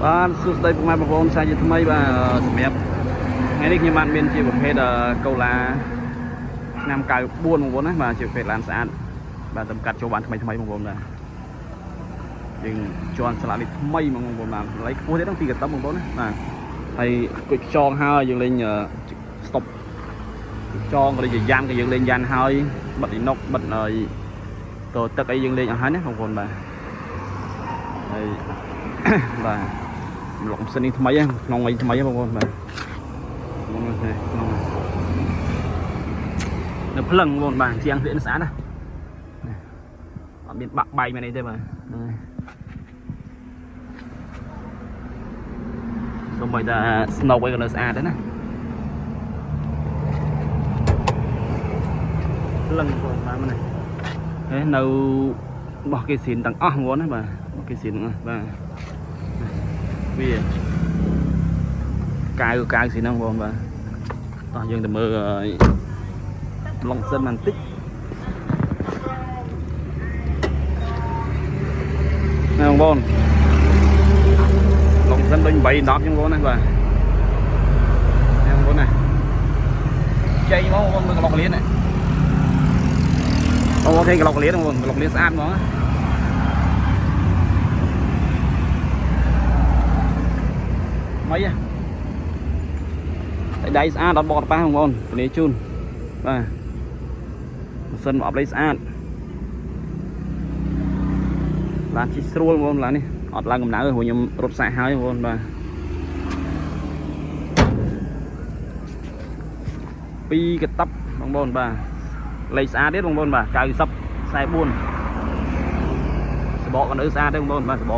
Bạn sưu đây của mai bà con sai như thế mấy bà mẹp ngàyនេះខ្ញុំបានមានជាប្រភេទកូឡាឆ្នាំ94បងប្អូនណាបាទជាប្រភេទឡានស្អាតបាទតម្កាត់ចូលបានថ្មីបងប្អូនបាទយើងជន់ស្លាកនេះថ្មីបងប្អូនបាទឡៃខ្ពស់ទៀតហ្នឹងពីកតឹមបងប្អូនណាបាទហើយគុជខ្យងហើយយើងលេងស្តុបចងក៏លេងយ៉ាំក៏យើងលេងយ៉ាន់ហើយបិទអ៊ីណុកបិទហើយតទឹកអីយើងលេងអស់ហើយណាបងប្អូនបាទហើយបាទលុកសិននេះថ្មីក្នុងអីថ្មីបងប្អូនបាទនៅភ្លឹងបងប្អូនបាទជាងវាស្អាតណាអត់មានបាក់បែកមែនទេបាទសូម្បីតែស្នូបអីក៏នៅស្អាតដែរណាភ្លឹងបងប្អូនបាទនេះនៅបោះគេស៊ីនទាំងអស់បងប្អូនណាបាទបោះគេស៊ីនបាទវាកាវស៊ីហ្នឹងបងបាទតោះយើងទៅមើលឡុងសិនបន្តិចណាបងប្អូនឡុងសិនដូច8 10ចឹងបងប្អូនណាបាទណាបងប្អូនណាជ័យមកបងមើលក្លុកលៀនណាអូខេក្លុកលៀនបងប្អូនក្លុកលៀនស្អាតហ្មងmấy đâyស្អាតអត់បកប៉ះបងប្អូនពលាជូនបាទម៉ាស៊ីនមកអបលេស្អាតឡានជិះស្រួលបងប្អូនឡាននេះអត់ឡើងកំណៅទេព្រោះខ្ញុំរត់សាក់ហើយបងប្អូនបាទពីកតាប់បងប្អូនបាទលេខស្អាតទៀតបងប្អូនបាទ90 44សបកក៏នៅស្អាតទេបងប្អូនបាទសប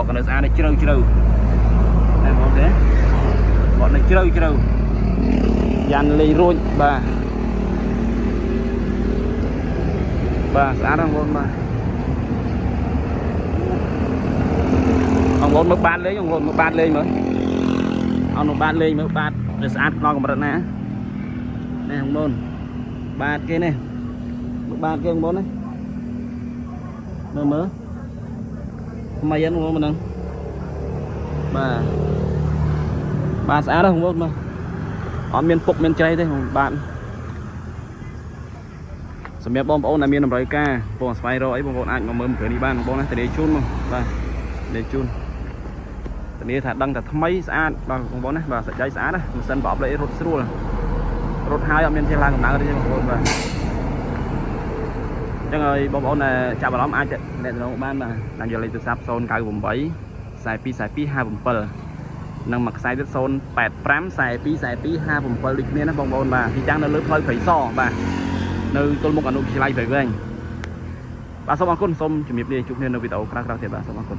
កក៏នៅស្អាតទេជ្រៅតែបងប្អូនទេបកនៅជ្រៅយ៉ាន់លេងរួចបាទស្អាតបងប្អូនបាទបងប្អូនមើលបាតលេងបងប្អូនមើលបាតលេងមើលអត់នៅបាតលេងមើលបាតវាស្អាតដល់កម្រិតណានេះបងប្អូនបាតគេនេះមើលបាតគេបងប្អូននេះមើលថ្មីហ្នឹងបងប្អូនហ្នឹងបាទស្អាតហ្នឹងបងប្អូនមើលអត់មានពុកមានជ្រៃទេបាទសម្រាប់បងប្អូនដែលមានតម្រូវការពងស្វែងរកអីបងប្អូនអាចមកមើលគ្រឿងនេះបានបងប្អូនណាតេជូនមកបាទតេជូនធានាថាដឹងតែថ្មីស្អាតបាទបងប្អូនណាបាទសាច់ដៃស្អាតណាម៉ាស៊ីនប្រអប់លេខរត់ស្រួលរត់ហើយអត់មានជាឡើងកំណៅទេបងប្អូនបាទអញ្ចឹងហើយបងប្អូនដែលចាប់អារម្មណ៍អាចអ្នកទៅបានបាទតាមយកលេខទូរស័ព្ទ098 42 42 57និងមួយខ្សែទៀត085 42 42 57ដូចគ្នាណាបងប្អូនបាទទីតាំងនៅលើផ្លូវព្រៃសរបាទនៅទល់មុខអនុវិទ្យាល័យព្រៃវែងបាទសូមអរគុណសូមជម្រាបលាជួបគ្នានៅវីដេអូក្រោយៗទៀតបាទសូមអរគុណ